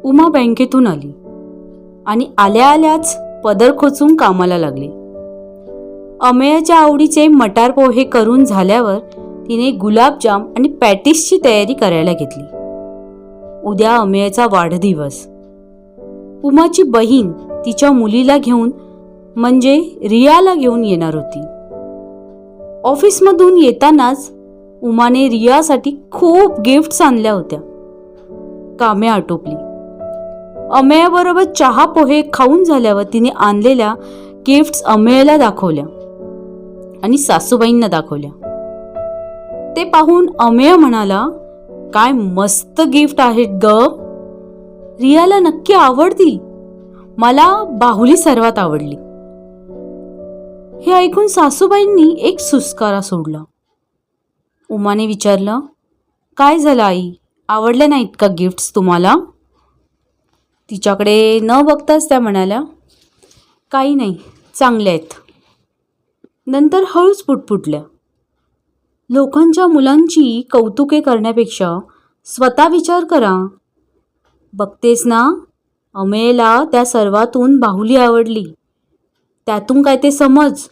उमा बँकेतून आली आणि आल्या आल्याच पदर खोचून कामाला लागली. अमेयाच्या आवडीचे मटार पोहे करून झाल्यावर तिने गुलाबजाम आणि पॅटिसची तयारी करायला घेतली. उद्या अमेयाचा वाढदिवस. उमाची बहीण तिच्या मुलीला घेऊन म्हणजे रियाला घेऊन येणार होती. ऑफिसमधून येतानाच उमाने रियासाठी खूप गिफ्ट्स आणल्या होत्या. कामे आटोपली. अमेयाबरोबर चहा पोहे खाऊन झाल्यावर तिने आणलेल्या गिफ्ट्स अमेयाला दाखवल्या आणि सासूबाईंना दाखवल्या. ते पाहून अमेय म्हणाला, काय मस्त गिफ्ट आहेत ग. रियाला नक्की आवडतील. मला बाहुली सर्वात आवडली. हे ऐकून सासूबाईंनी एक सुस्कारा सोडला. उमाने विचारलं, काय झालं आई, आवडले नाहीत का गिफ्ट्स तुम्हाला? तिच्याकडे न बघताच त्या म्हणाल्या, काही नाही, चांगले आहेत. नंतर हळूच पुटपुटल्या, लोकांच्या मुलांची कौतुके करण्यापेक्षा स्वतः विचार करा. बघतेस ना, अमेयला त्या सर्वातून बाहुली आवडली. त्यातून काय ते समज.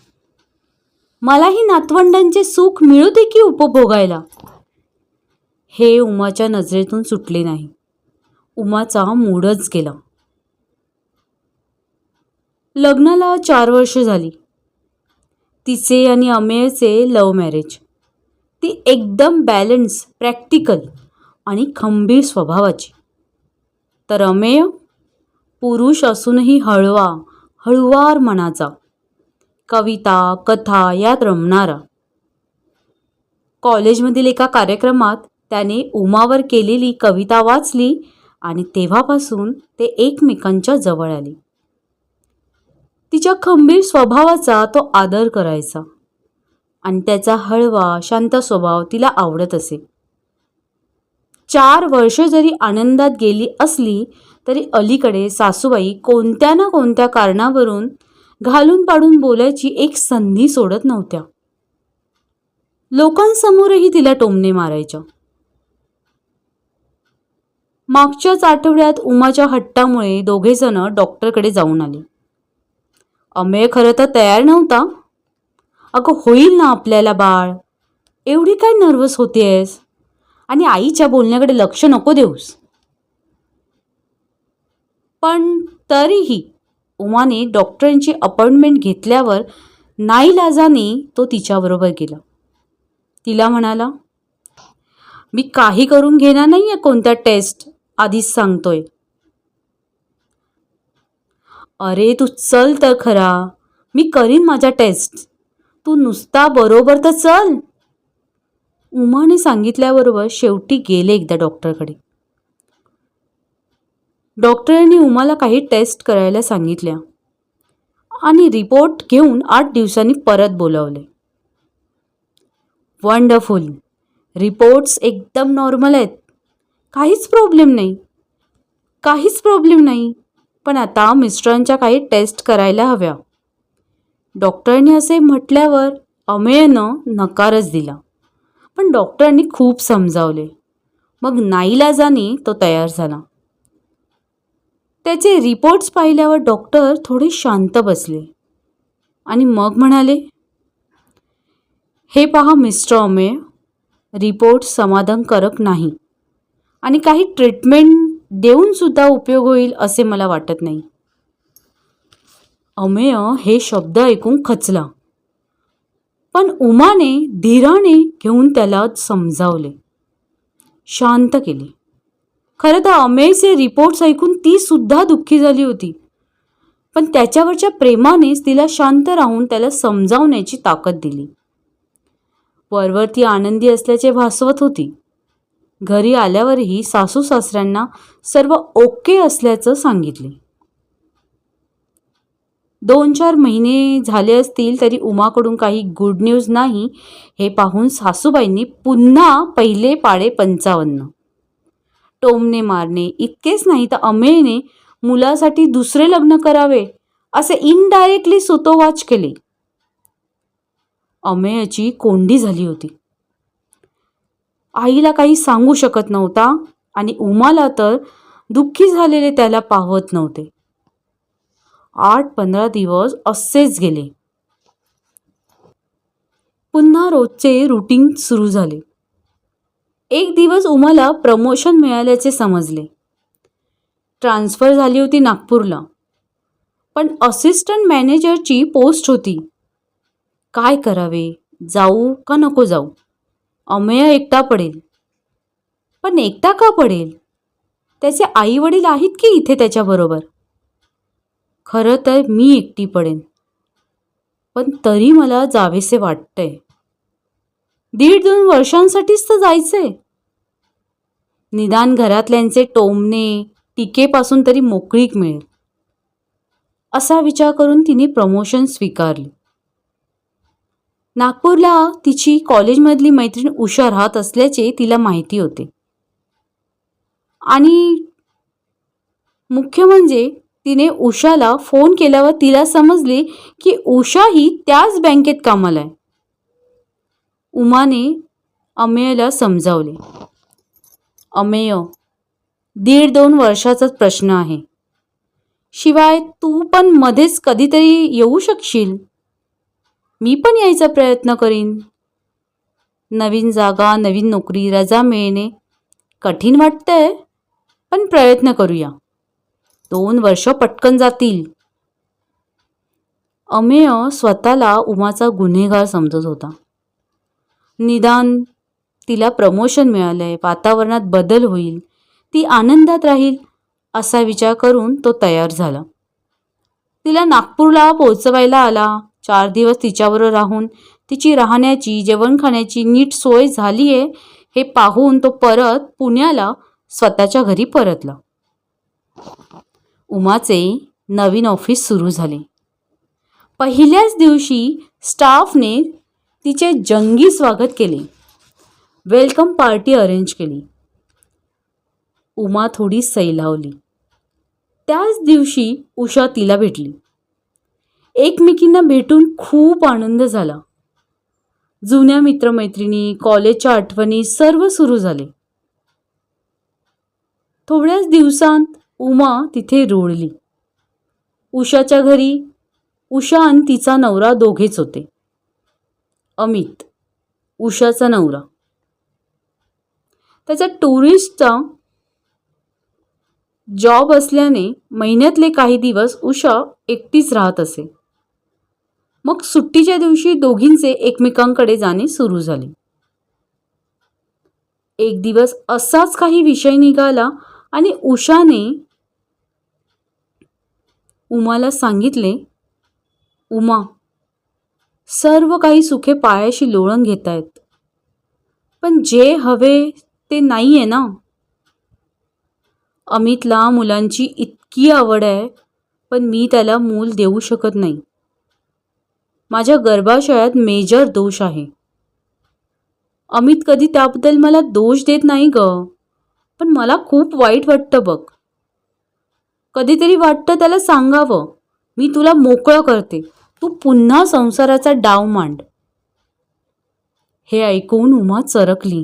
मलाही नातवंडांचे सुख मिळू दे की उपभोगायला. हे उमाच्या नजरेतून सुटले नाही. उमाचा मूडच गेला. लग्नाला 4 वर्ष झाली. तिचे आणि अमेयचे लव्ह मॅरेज. ती एकदम बॅलन्स, प्रॅक्टिकल आणि खंबीर स्वभावाची. तर अमेय पुरुष असूनही हळुवार मनाचा, कविता कथा यात रमणारा. कॉलेजमधील एका कार्यक्रमात त्याने उमावर केलेली कविता वाचली आणि तेव्हापासून ते एकमेकांच्या जवळ आले. तिच्या खंबीर स्वभावाचा तो आदर करायचा आणि त्याचा हळवा शांत स्वभाव तिला आवडत असे. 4 वर्ष जरी आनंदात गेली असली तरी अलीकडे सासूबाई कोणत्या ना कोणत्या कारणावरून घालून पाडून बोलायची एक संधी सोडत नव्हत्या. लोकांसमोरही तिला टोमणे मारायच्या. मागच्याच आठवड्यात उमाच्या हट्टामुळे दोघेजण डॉक्टरकडे जाऊन आले. अमेय खरं तर तयार नव्हता. अगं होईल ना आपल्याला बाळ, एवढी काय नर्वस होतेस आणि आईच्या बोलण्याकडे लक्ष नको देऊस. पण तरीही उमाने डॉक्टरांची अपॉइंटमेंट घेतल्यावर नाईलाजाने तो तिच्याबरोबर गेला. तिला म्हणाला, मी काही करून घेणार नाहीये कोणत्या टेस्ट, आधीच सांगतोय. अरे तू चल तर खरा, मी करीन माझ्या टेस्ट, तू नुसता बरोबर तर चल. उमाने सांगितल्याबरोबर शेवटी गेले एकदा डॉक्टरकडे. डॉक्टरांनी उमाला काही टेस्ट करायला सांगितल्या आणि रिपोर्ट घेऊन 8 दिवसांनी परत बोलावले. वंडरफुल, रिपोर्ट्स एकदम नॉर्मल आहेत. काहीच प्रॉब्लेम नाही. पण आता मिस्टरांच्या काही टेस्ट करायला हव्या. डॉक्टरांनी असे म्हटल्यावर अमेयनं नकारच दिला. पण डॉक्टरांनी खूप समजावले. मग नाईलाजाने तो तयार झाला. त्याचे रिपोर्ट्स पाहिल्यावर डॉक्टर थोडे शांत बसले आणि मग म्हणाले, हे पहा मिस्टर अमेय, रिपोर्ट समाधानकारक नाही आणि काही ट्रीटमेंट देऊन सुद्धा उपयोग होईल असे मला वाटत नाही. अमेय हे शब्द ऐकून खचला. पण उमाने धीराने घेऊन त्याला समजावले, शांत केले. खरं तर अमेयचे रिपोर्ट्स ऐकून ती सुद्धा दुःखी झाली होती. पण त्याच्यावरच्या प्रेमानेच तिला शांत राहून त्याला समजावण्याची ताकद दिली. वरवर ती आनंदी असल्याचे भासवत होती. घरी आल्यावरही सासू सासऱ्यांना सर्व ओके असल्याचं सांगितले. 2-4 महिने झाले असतील तरी उमाकडून काही गुड न्यूज नाही हे पाहून सासूबाईंनी पुन्हा पहिले पाडे 55. टोमणे मारणे इतकेच नाही तर अमेयने मुलासाठी दुसरे लग्न करावे असे इनडायरेक्टली सुतोवाच केले. अमेयची कोंडी झाली होती. आईला काही सांगू शकत नव्हता आणि उमाला तर दुःखी झालेले त्याला पाहत नव्हते. 8-15 दिवस असेच गेले. पुन्हा रोजचे रुटीन सुरू झाले. एक दिवस उमाला प्रमोशन मिळाल्याचे समजले. ट्रान्सफर झाली होती नागपूरला, पण असिस्टंट मॅनेजरची पोस्ट होती. काय करावे, जाऊ का नको जाऊ? अमेय एकटा पडेल. पण एकटा का पडेल? त्याचे आई वडील आहेत की इथे त्याच्याबरोबर. खरं तर मी एकटी पडेन, पण तरी मला जावेसे वाटतंय. 1.5-2 वर्षांसाठीच तर जायचंय. निदान घरातल्यांचे टोमणे टीकेपासून तरी मोकळीक मिळेल. असा विचार करून तिने प्रमोशन स्वीकारले. नागपूरला तिची कॉलेजमधली मैत्रीण उषा राहत असल्याचे तिला माहिती होते. आणि मुख्य म्हणजे तिने उषाला फोन केल्यावर तिला समजले की उषा ही त्याच बँकेत कामाला आहे. उमाने अमेयला समजावले, अमेय, 1.5-2 वर्षाचाच प्रश्न आहे. शिवाय तू पण मध्येच कधीतरी येऊ शकशील. मी पण यायचा प्रयत्न करीन. नवीन जागा, नवीन नोकरी, रजा मिळणे कठीण वाटतंय, पण प्रयत्न करूया. 2 वर्ष पटकन जातील. अमेय स्वतःला उमाचा गुन्हेगार समजत होता. निदान तिला प्रमोशन मिळालंय, वातावरणात बदल होईल, ती आनंदात राहील असा विचार करून तो तयार झाला. तिला नागपूरला पोहोचवायला आला. 4 दिवस तिच्याबरोबर राहून तिची राहण्याची, जेवण खाण्याची नीट सोय झालीये हे पाहून तो परत पुण्याला स्वतःच्या घरी परतला. उमाचे नवीन ऑफिस सुरू झाले. पहिल्याच दिवशी स्टाफने तिचे जंगी स्वागत केले. वेलकम पार्टी अरेंज केली. उमा थोडी सैलावली. त्याच दिवशी उषा तिला भेटली. एकमेकींना भेटून खूप आनंद झाला. जुन्या मित्रमैत्रिणी, कॉलेजच्या आठवणी सर्व सुरू झाले. थोड्याच दिवसांत उमा तिथे रुळली. उषाच्या घरी उषा आणि तिचा नवरा दोघेच होते. अमित, उषाचा नवरा. त्याचा टुरिस्टचा जॉब असल्याने महिन्यातले काही दिवस उषा एकटीच राहत असे. मग सुट्टीच्या दिवशी दोघींचे एकमेकांकडे जाणे सुरू झाले. एक दिवस असाच काही विषय निघाला आणि उषाने उमाला सांगितले, उमा, सर्व काही सुखे पायाशी लोळण घेत आहेत, पण जे हवे ते नाहीये ना. अमितला मुलांची इतकी आवड आहे, पण मी त्याला मूल देऊ शकत नाही. माझ्या गर्भाशयात मेजर दोष आहे. अमित कधी त्याबद्दल मला दोष देत नाही ग, पण मला खूप वाईट वाटतं बघ. कधीतरी वाटतं त्याला सांगावं, मी तुला मोकळं करते, तू पुन्हा संसाराचा डाव मांड. हे ऐकून उमा चरकली.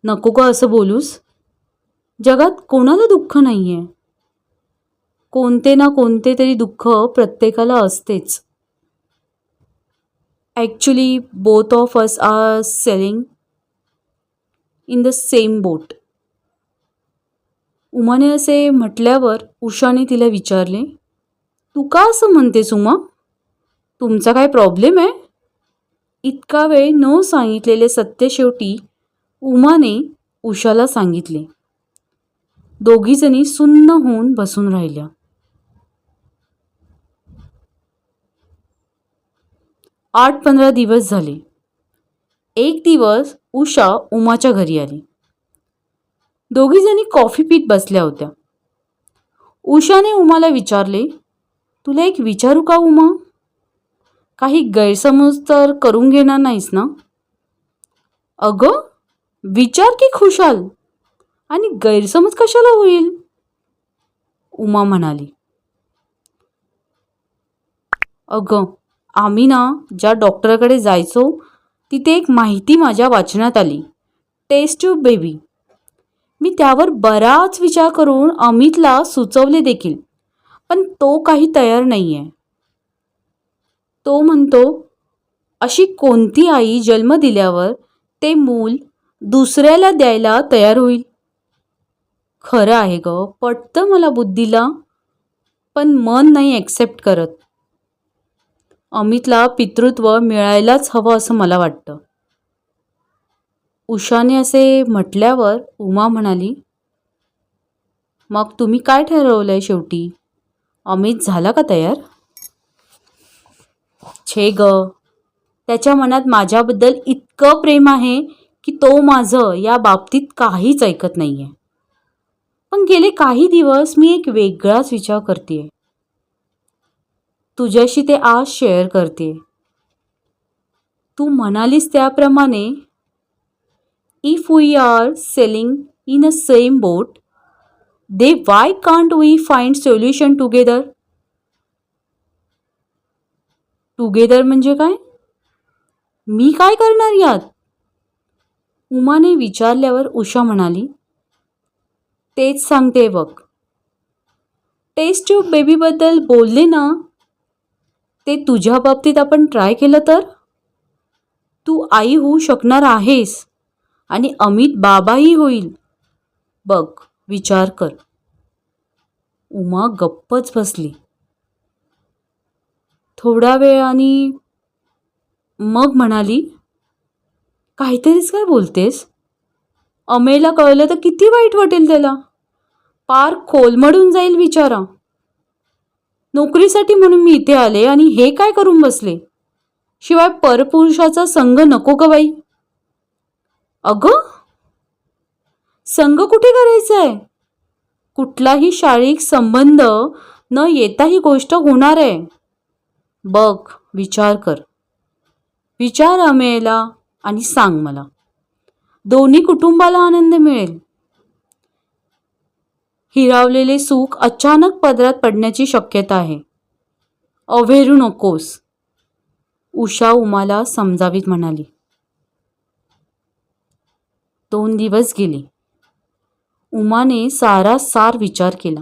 नको का असं बोलूस? जगात कोणाला दुःख नाहीये. कोणते ना कोणते तरी दुःख प्रत्येकाला असतेच. Actually both of us are sailing in the same boat. उमाने असे म्हटल्यावर उषाने तिला विचारले, तू का असं म्हणतेस उमा? तुमचा काय प्रॉब्लेम आहे? इतका वेळ न सांगितलेले सत्य शेवटी उमाने उषाला सांगितले. दोघीजणी सुन्न होऊन बसून राहिल्या. 8-15 दिवस झाले. एक दिवस उषा उमाच्या घरी आली. दोघीजणी कॉफी पीत बसल्या होत्या. उषाने उमाला विचारले, तुला एक विचारू का उमा? काही गैरसमज तर करून घेणार नाहीस ना? अगं, विचार की खुशाल, आणि गैरसमज कशाला होईल? उमा म्हणाली, अगं, आम्ही ना ज्या डॉक्टरकडे जायचो तिथे एक माहिती माझ्या वाचनात आली. Taste tube baby. मी त्यावर बराच विचार करून अमितला सुचवले देखील, पण तो काही तयार नाही आहे. तो म्हणतो, अशी कोणती आई जन्म दिल्यावर ते मूल दुसऱ्याला द्यायला तयार होईल? खरं आहे ग, पटतं मला बुद्धीला, पण मन नाही ॲक्सेप्ट करत. अमितला पितृत्व मिळायलाच हवं असं मला वाटतं. उषाने असे म्हटल्यावर उमा म्हणाली, मग तुम्ही काय ठरवलंय शेवटी? अमित झाला का तयार? छे ग, त्याच्या मनात माझ्याबद्दल इतकं प्रेम आहे की तो माझं या बाबतीत काहीच ऐकत नाहीये. पण गेले काही दिवस मी एक वेगळाच विचार करतेय. तुझ्याशी ते आज शेअर करते. तू म्हणालीस त्याप्रमाणे, if we are sailing in a same boat, they why can't we find solution together? Together म्हणजे काय? मी काय करणार यात? उमाने विचारल्यावर उषा म्हणाली, तेच सांगते बघ. टेस्ट ट्यूब बेबीबद्दल बोलले ना, ते तुझ्या बाबतीत आपण ट्राय केलं तर? तू आई होऊ शकणार आहेस आणि अमित बाबाही होईल. बघ, विचार कर. उमा गप्पच बसली. थोडा वेळ आणि मग म्हणाली, काहीतरीच काय बोलतेस? अमेयला कळलं तर किती वाईट वाटेल त्याला. पार खोलमडून जाईल विचारा. नोकरीसाठी म्हणून मी इथे आले आणि हे काय करून बसले. शिवाय परपुरुषाचा संग नको ग बाई. अगं, संग कुठे करायचा आहे? कुठलाही शारीरिक संबंध न येता ही गोष्ट होणार आहे. बघ, विचार कर. विचार अमेयला आणि सांग मला. दोन्ही कुटुंबाला आनंद मिळेल. हिरावलेले सुख अचानक पदरात पडण्याची शक्यता आहे. अव्हेरू नकोस, उषा उमाला समजावीत म्हणाली. 2 दिवस गेले. उमाने सारासार विचार केला.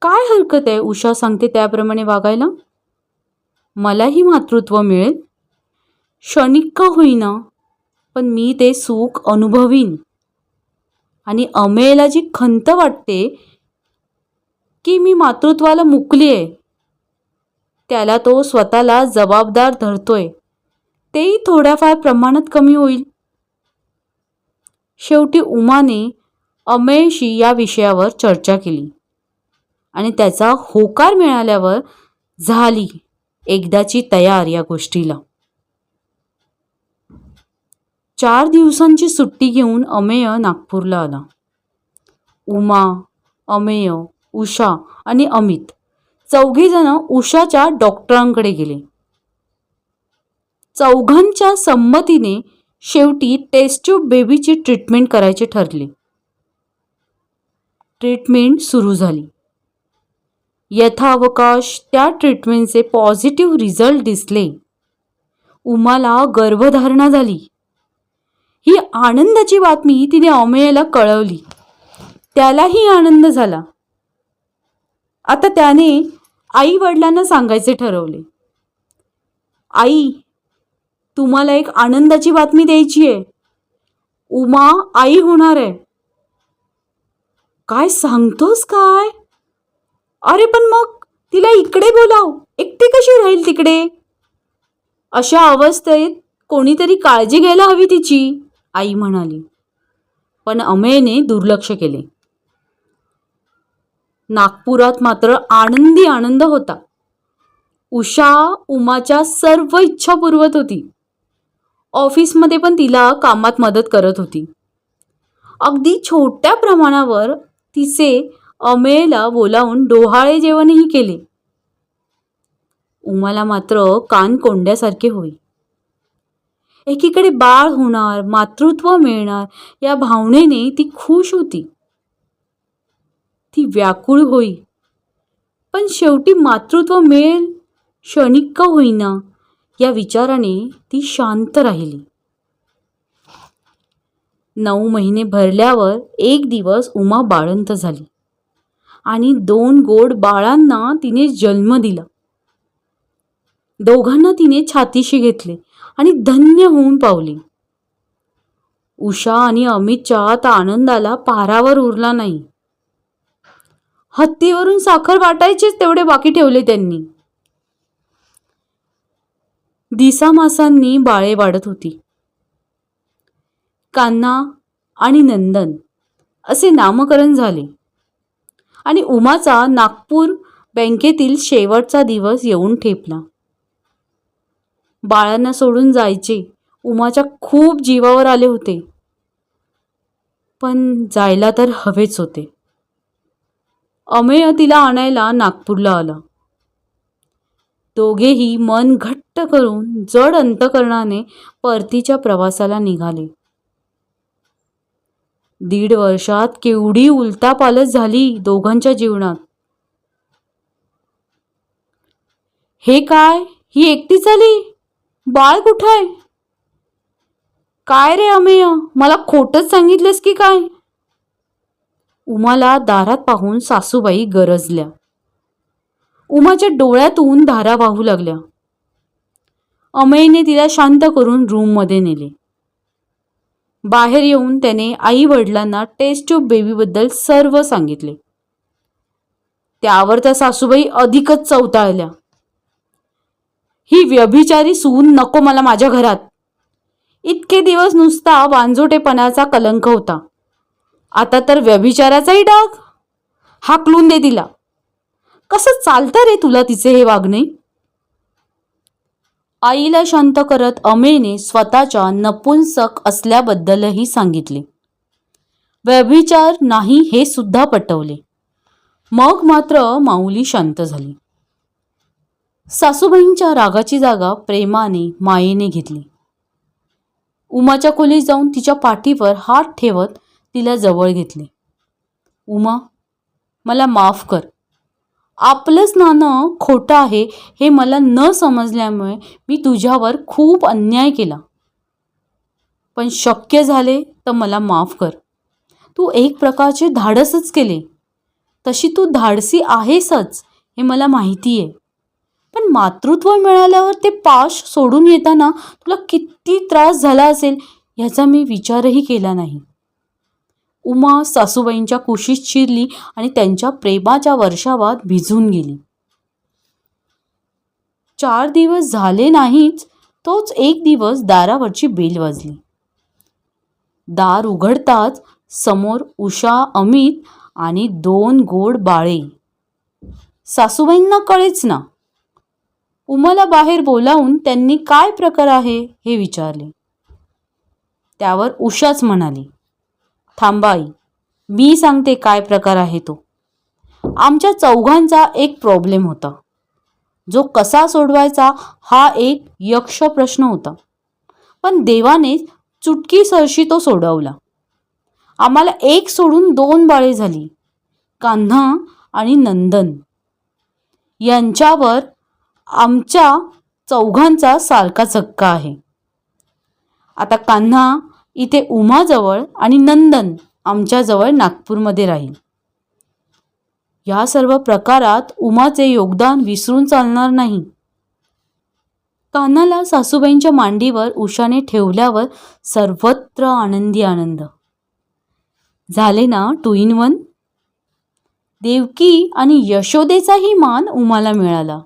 काय हरकत आहे उषा सांगते त्याप्रमाणे वागायला? मलाही मातृत्व मिळेल. क्षणिक का होईना, पण मी ते सुख अनुभवीन. आणि अमेयला जी खंत वाटते की मी मातृत्वाला मुकली आहे, त्याला तो स्वतःला जबाबदार धरतोय, तेही थोड्याफार प्रमाणात कमी होईल. शेवटी उमाने अमेयशी या विषयावर चर्चा केली आणि त्याचा होकार मिळाल्यावर झाली एकदाची तयार या गोष्टीला. 4 दिवसांची सुट्टी घेऊन अमेय नागपूरला आला. उमा, अमेय, उषा आणि अमित चौघेजण उषाच्या डॉक्टरांकडे गेले. चौघांच्या संमतीने शेवटी टेस्ट ट्यूब बेबीची ट्रीटमेंट करायचे ठरले. ट्रीटमेंट सुरू झाली. यथावकाश त्या ट्रीटमेंटचे पॉझिटिव्ह रिझल्ट दिसले. उमाला गर्भधारणा झाली. ही आनंदाची बातमी तिने अमेयला कळवली. त्यालाही आनंद झाला. आता त्याने आई वडिलांना सांगायचे ठरवले. आई, तुम्हाला एक आनंदाची बातमी द्यायची आहे. उमा आई होणार आहे. काय सांगतोस काय? अरे पण मग तिला इकडे बोलाव, एकटी कशी राहील तिकडे? अशा अवस्थेत कोणीतरी काळजी घ्यायला हवी तिची, आई म्हणाली. पण अमेयने दुर्लक्ष केले. नागपुरात मात्र आनंदी आनंद होता. उषा उमाच्या सर्व इच्छा पुरवत होती. ऑफिसमध्ये पण तिला कामात मदत करत होती. अगदी छोट्या प्रमाणावर तिचे अमेयला बोलावून डोहाळे जेवणही केले. उमाला मात्र कान कोंड्यासारखे होई. एकीकडे बाळ होणार, मातृत्व मिळणार या भावनेने ती खुश होती. ती व्याकुळ होई. पण शेवटी मातृत्व मिळेल, क्षणिक का होईना, या विचाराने ती शांत राहिली. 9 महिने भरल्यावर एक दिवस उमा बाळंत झाली आणि 2 गोड बाळांना तिने जन्म दिला. दोघांना तिने छातीशी घेतले आणि धन्य होऊन पावली. उषा आणि अमितच्या आता आनंदाला पारावर उरला नाही. हत्तीवरून साखर वाटायचेच तेवढे बाकी ठेवले त्यांनी. दिसामासांनी बाळे वाढत होती. कान्हा आणि नंदन असे नामकरण झाले आणि उमाचा नागपूर बँकेतील शेवटचा दिवस येऊन ठेपला. बाळांना सोडून जायचे उमाच्या खूप जीवावर आले होते, पण जायला तर हवेच होते. अमेय तिला आणायला नागपूरला आला. दोघेही मन घट्ट करून जड अंतकरणाने परतीच्या प्रवासाला निघाले. 1.5 वर्षात केवढी उलथापालथ झाली दोघांच्या जीवनात. हे काय, ही एकटीच आली? बाळ कुठाय? काय रे अमेय, मला खोटच सांगितलंस की काय? उमाला दारात पाहून सासूबाई गरजल्या. उमाच्या डोळ्यातून धारा वाहू लागल्या. अमेयने तिला शांत करून रूममध्ये नेले. बाहेर येऊन त्याने आई वडिलांना टेस्ट ट्यूब बेबीबद्दल सर्व सांगितले. त्यावर त्या सासूबाई अधिकच चवताळल्या. ही व्यभिचारी सून नको मला माझ्या घरात. इतके दिवस नुसता वांजोटेपणाचा कलंक होता, आता तर व्यभिचाराचाही डाग. हाकलून दे तिला. कसं चालतं रे तुला तिचे हे वागणे? आईला शांत करत अमेयने स्वतःच्या नपुंसक असल्याबद्दलही सांगितले. व्यभिचार नाही हे सुद्धा पटवले. मग मात्र माऊली शांत झाली. सासूबाईंच्या रागाची जागा प्रेमाने मायेने घेतली. उमाच्या खोलीत जाऊन तिच्या पाठीवर हात ठेवत तिला जवळ घेतले. उमा, मला माफ कर. आपलंच नाणं खोटं आहे हे मला न समजल्यामुळे मी तुझ्यावर खूप अन्याय केला, पण शक्य झाले तर मला माफ कर. तू एक प्रकारचे धाडसच केले. तशी तू धाडसी आहेसच हे मला माहिती आहे, पण मातृत्व मिळाल्यावर ते पाश सोडून येताना तुला किती त्रास झाला असेल याचा मी विचारही केला नाही. उमा सासूबाईंच्या कुशीत शिरली आणि त्यांच्या प्रेमाच्या वर्षावात भिजून गेली. 4 दिवस झाले नाहीच तोच एक दिवस दारावरची बेल वाजली. दार उघडताच समोर उषा, अमित आणि 2 गोड बाळे. सासूबाईंना कळेच ना. उमाला बाहेर बोलावून त्यांनी काय प्रकार आहे हे विचारले. त्यावर उषाच म्हणाली, थांबा आई, मी सांगते काय प्रकार आहे तो. आमच्या चौघांचा एक प्रॉब्लेम होता, जो कसा सोडवायचा हा एक यक्ष प्रश्न होता, पण देवाने चुटकी सरशी तो सोडवला. आम्हाला एक सोडून 2 बाळे झाली, कान्हा आणि नंदन. यांच्यावर आमच्या चौघांचा सारखा झक्का आहे. आता कान्हा इथे उमाजवळ आणि नंदन आमच्याजवळ नागपूरमध्ये राहील. या सर्व प्रकारात उमाचे योगदान विसरून चालणार नाही. कान्हाला सासूबाईंच्या मांडीवर उषाने ठेवल्यावर सर्वत्र आनंदी आनंद. झाले ना 2 in 1. देवकी आणि यशोदेचाही मान उमाला मिळाला.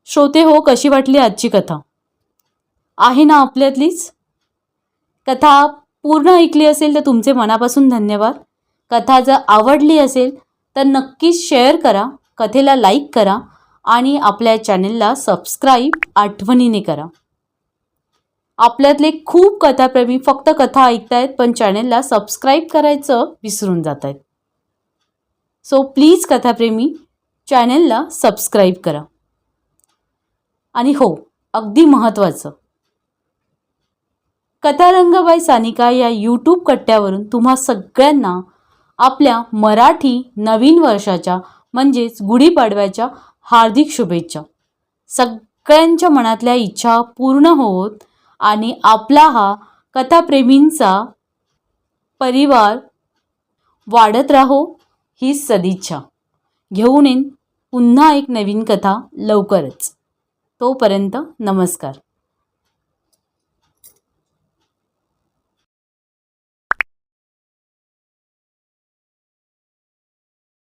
श्रोते हो, कशी वाटली आजची कथा? आहे ना आपल्यातलीच? कथा पूर्ण ऐकली असेल तर तुमचे मनापासून धन्यवाद. कथा जर आवडली असेल तर नक्कीच शेअर करा, कथेला लाईक करा आणि आपल्या चॅनेलला सबस्क्राईब आठवणीने करा. आपल्यातले खूप कथाप्रेमी फक्त कथा ऐकतायत पण चॅनेलला सबस्क्राईब करायचं विसरून जात आहेत. सो प्लीज कथाप्रेमी चॅनेलला सबस्क्राईब करा. आणि हो, अगदी महत्त्वाचं, कथारंग बाय सानिका या यूट्यूब कट्ट्यावरून तुम्हा सगळ्यांना आपल्या मराठी नवीन वर्षाच्या म्हणजेच गुढीपाडव्याच्या हार्दिक शुभेच्छा. सगळ्यांच्या मनातल्या इच्छा पूर्ण होत आणि आपला हा कथाप्रेमींचा परिवार वाढत राहो ही सदिच्छा. घेऊन येईन पुन्हा एक नवीन कथा लवकरच. तोपर्यंत नमस्कार.